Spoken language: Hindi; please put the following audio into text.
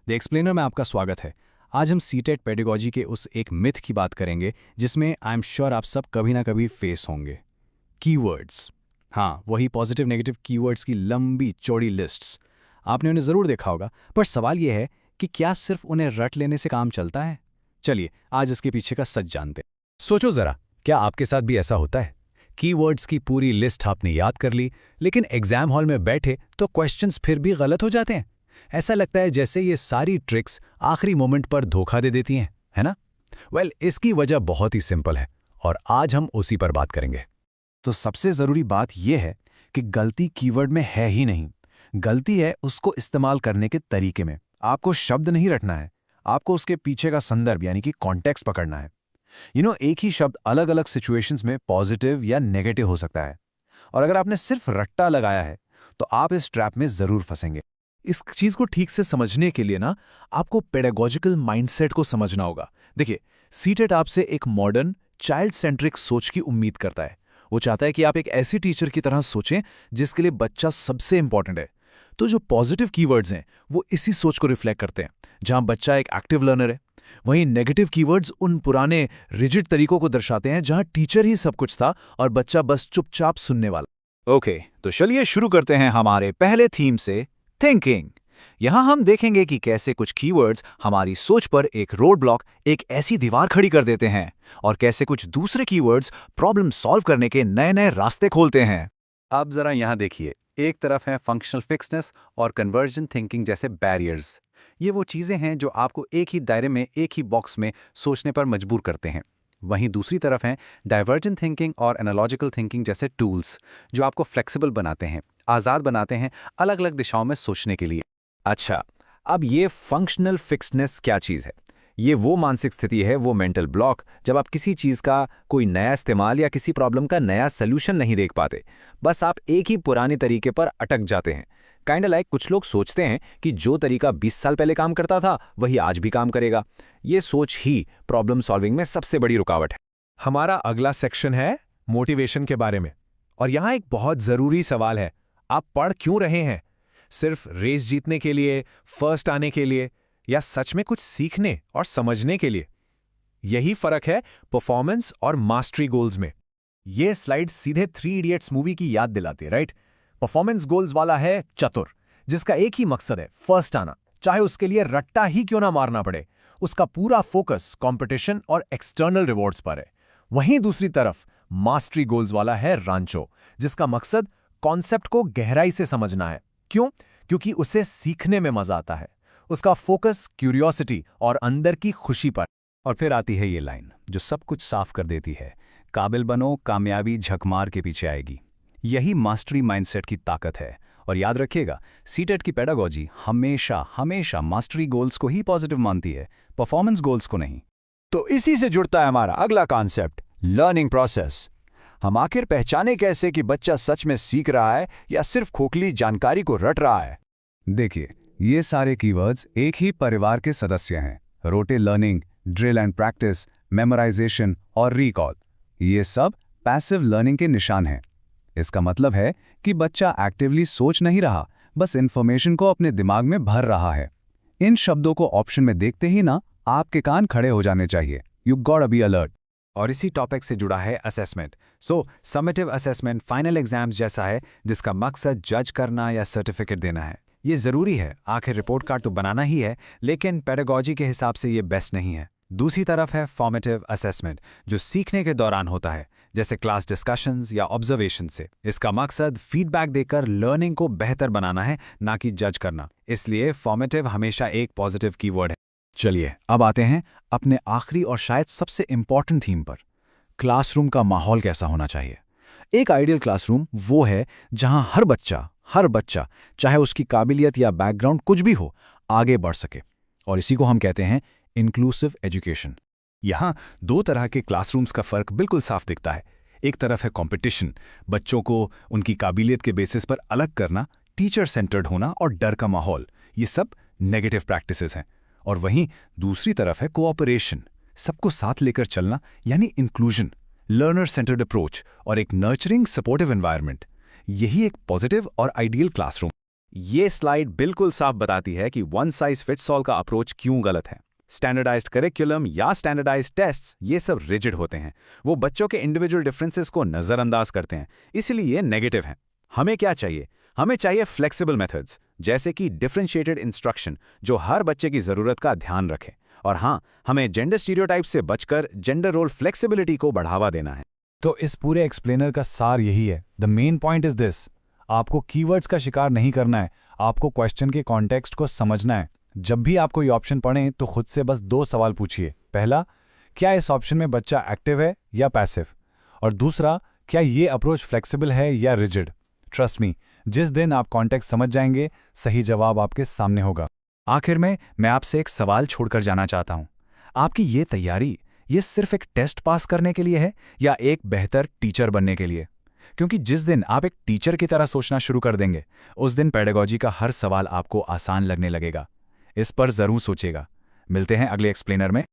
द एक्सप्लेनर में आपका स्वागत है। आज हम सीटेट पेडागोजी के उस एक मिथ की बात करेंगे जिसमें आई एम श्योर आप सब कभी ना कभी फेस होंगे। कीवर्ड्स। हाँ, वही पॉजिटिव नेगेटिव कीवर्ड्स की लंबी चौड़ी लिस्ट्स। आपने उन्हें ज़रूर देखा होगा, पर सवाल यह है कि क्या सिर्फ उन्हें रट लेने से काम चलता है? चलिए आज इसके पीछे का सच जानते हैं। सोचो ज़रा, क्या आपके साथ भी ऐसा होता है? कीवर्ड्स की पूरी लिस्ट आपने याद कर ली, लेकिन एग्जाम हॉल में बैठे तो क्वेश्चंस फिर भी गलत हो जाते हैं। ऐसा लगता है जैसे ये सारी ट्रिक्स आखिरी मोमेंट पर धोखा दे देती हैं, है ना? इसकी वजह बहुत ही सिंपल है और आज हम उसी पर बात करेंगे। तो सबसे ज़रूरी बात यह है कि गलती कीवर्ड में है ही नहीं। गलती है उसको इस्तेमाल करने के तरीके में। आपको शब्द नहीं रटना है, आपको उसके पीछे का संदर्भ यानी कि कॉन्टेक्स्ट पकड़ना है। एक ही शब्द अलग अलग सिचुएशंस में पॉजिटिव या नेगेटिव हो सकता है, और अगर आपने सिर्फ रट्टा लगाया है तो आप इस ट्रैप में ज़रूर फंसेंगे। इस चीज को ठीक से समझने के लिए ना आपको पेडागोजिकल माइंडसेट को समझना होगा। देखिए, सीटेट आपसे एक मॉडर्न चाइल्ड सेंट्रिक सोच की उम्मीद करता है। वो चाहता है कि आप एक ऐसी टीचर की तरह सोचें जिसके लिए बच्चा सबसे इंपॉर्टेंट है। तो जो पॉजिटिव कीवर्ड्स हैं वो इसी सोच को रिफ्लेक्ट करते हैं, जहां बच्चा एक एक्टिव लर्नर है। वहीं नेगेटिव कीवर्ड्स उन पुराने रिजिड तरीकों को दर्शाते हैं जहां टीचर ही सब कुछ था और बच्चा बस चुपचाप सुनने वाला। ओके, तो चलिए शुरू करते हैं हमारे पहले थीम से, थिंकिंग। यहां हम देखेंगे कि कैसे कुछ कीवर्ड्स हमारी सोच पर एक रोड ब्लॉक, एक ऐसी दीवार खड़ी कर देते हैं, और कैसे कुछ दूसरे कीवर्ड्स प्रॉब्लम सॉल्व करने के नए नए रास्ते खोलते हैं। अब जरा यहां देखिए, एक तरफ है फंक्शनल फिक्सनेस और कन्वर्जन थिंकिंग जैसे बैरियर्स। ये वो चीजें हैं जो आपको एक ही दायरे में, एक ही बॉक्स में सोचने पर मजबूर करते हैं। वहीं दूसरी तरफ है डाइवर्जेंट थिंकिंग और एनालॉजिकल थिंकिंग जैसे टूल्स, जो आपको फ्लेक्सिबल बनाते हैं, आज़ाद बनाते हैं अलग अलग दिशाओं में सोचने के लिए। अच्छा, अब ये फंक्शनल फिक्सनेस क्या चीज़ है? ये वो मानसिक स्थिति है, वो मेंटल ब्लॉक, जब आप किसी चीज़ का कोई नया इस्तेमाल या किसी प्रॉब्लम का नया सल्यूशन नहीं देख पाते। बस आप एक ही पुराने तरीके पर अटक जाते हैं। काइंड लाइक कुछ लोग सोचते हैं कि जो तरीका 20 साल पहले काम करता था वही आज भी काम करेगा। ये सोच ही प्रॉब्लम सॉल्विंग में सबसे बड़ी रुकावट है। हमारा अगला सेक्शन है मोटिवेशन के बारे में, और यहां एक बहुत जरूरी सवाल है। आप पढ़ क्यों रहे हैं? सिर्फ रेस जीतने के लिए, फर्स्ट आने के लिए, या सच में कुछ सीखने और समझने के लिए? यही फर्क है परफॉर्मेंस और मास्टरी गोल्स में। यह स्लाइड सीधे 3 इडियट्स मूवी की याद दिलाती है, राइट? परफॉर्मेंस गोल्स वाला है चतुर, जिसका एक ही मकसद है, फर्स्ट आना, चाहे उसके लिए रट्टा ही क्यों ना मारना पड़े। उसका पूरा फोकस कंपटीशन और एक्सटर्नल रिवॉर्ड्स पर है। वहीं दूसरी तरफ मास्टरी गोल्स वाला है रांचो, जिसका मकसद कॉन्सेप्ट को गहराई से समझना है। क्यों? क्योंकि उसे सीखने में मजा आता है। उसका फोकस क्यूरियोसिटी और अंदर की खुशी पर। और फिर आती है ये लाइन जो सब कुछ साफ कर देती है, काबिल बनो, कामयाबी झकमार के पीछे आएगी। यही मास्टरी माइंडसेट की ताकत है। और याद रखिएगा, सीटेट की पेडागोजी हमेशा हमेशा मास्टरी गोल्स को ही पॉजिटिव मानती है, परफॉर्मेंस गोल्स को नहीं। तो इसी से जुड़ता है हमारा अगला कॉन्सेप्ट, लर्निंग प्रोसेस। हम आखिर पहचाने कैसे कि बच्चा सच में सीख रहा है या सिर्फ खोखली जानकारी को रट रहा है? देखिए, ये सारे कीवर्ड्स एक ही परिवार के सदस्य हैं। Rote learning, drill and practice, memorisation और रिकॉल, ये सब पैसिव लर्निंग के निशान हैं। इसका मतलब है कि बच्चा एक्टिवली सोच नहीं रहा, बस इंफॉर्मेशन को अपने दिमाग में भर रहा है। इन शब्दों को ऑप्शन में देखते ही ना आपके कान खड़े हो जाने चाहिए। You got be alert. और इसी टॉपिक से जुड़ा है assessment. Summative assessment final exams जैसा है, जिसका मकसद जज करना या सर्टिफिकेट देना है। ये ज़रूरी है, आखिर रिपोर्ट कार्ड तो बनाना ही है, लेकिन पेडागोजी के हिसाब से ये बेस्ट नहीं है। दूसरी तरफ है फॉर्मेटिव असेसमेंट, जो सीखने के दौरान होता है, जैसे क्लास डिस्कशंस या ऑब्जर्वेशन से। इसका मकसद फीडबैक देकर लर्निंग को बेहतर बनाना है, ना कि जज करना। इसलिए फॉर्मेटिव हमेशा एक पॉजिटिव कीवर्ड है। चलिए अब आते हैं अपने आखिरी और शायद सबसे इंपॉर्टेंट थीम पर, क्लासरूम का माहौल कैसा होना चाहिए। एक आइडियल क्लासरूम वो है जहां हर बच्चा चाहे उसकी काबिलियत या बैकग्राउंड कुछ भी हो, आगे बढ़ सके। और इसी को हम कहते हैं इंक्लूसिव एजुकेशन। यहाँ 2 तरह के क्लासरूम्स का फर्क बिल्कुल साफ दिखता है। एक तरफ है कंपटीशन, बच्चों को उनकी काबिलियत के बेसिस पर अलग करना, टीचर सेंटर्ड होना और डर का माहौल, ये सब नेगेटिव प्रैक्टिसेस हैं। और वहीं दूसरी तरफ है कोऑपरेशन, सबको साथ लेकर चलना, यानी इंक्लूजन, लर्नर सेंटर्ड अप्रोच और एक नर्चरिंग सपोर्टिव एनवायरनमेंट। यही एक पॉजिटिव और आइडियल क्लासरूम। ये स्लाइड बिल्कुल साफ बताती है कि वन साइज फिट्स ऑल का अप्रोच क्यों गलत है। स्टैंडर्डाइज्ड करिकुलम या स्टैंडर्डाइज्ड टेस्ट्स ये सब रिजिड होते हैं, वो बच्चों के इंडिविजुअल डिफरेंसेस को नज़रअंदाज करते हैं, इसलिए ये नेगेटिव हैं। हमें क्या चाहिए? हमें चाहिए फ्लेक्सिबल मेथड्स, जैसे कि डिफरेंशिएटेड इंस्ट्रक्शन, जो हर बच्चे की ज़रूरत का ध्यान रखे। और हाँ, हमें जेंडर स्टीरियोटाइप से बचकर जेंडर रोल फ्लेक्सिबिलिटी को बढ़ावा देना है। तो इस पूरे एक्सप्लेनर का सार यही है, the main point is this: आपको कीवर्ड्स का शिकार नहीं करना है, आपको क्वेश्चन के कॉन्टेक्स्ट को समझना है। जब भी आप कोई ऑप्शन पढ़ें तो खुद से बस 2 सवाल पूछिए। पहला, क्या इस ऑप्शन में बच्चा एक्टिव है या पैसिव? और दूसरा, क्या ये अप्रोच फ्लेक्सिबल है या रिजिड? ट्रस्ट मी, जिस दिन आप कॉन्टेक्स्ट समझ जाएंगे, सही जवाब आपके सामने होगा। आखिर में मैं आपसे एक सवाल छोड़कर जाना चाहता हूं। आपकी ये तैयारी, ये सिर्फ एक टेस्ट पास करने के लिए है या एक बेहतर टीचर बनने के लिए? क्योंकि जिस दिन आप एक टीचर की तरह सोचना शुरू कर देंगे, उस दिन पेडागोजी का हर सवाल आपको आसान लगने लगेगा। इस पर जरूर सोचेगा। मिलते हैं अगले एक्सप्लेनर में।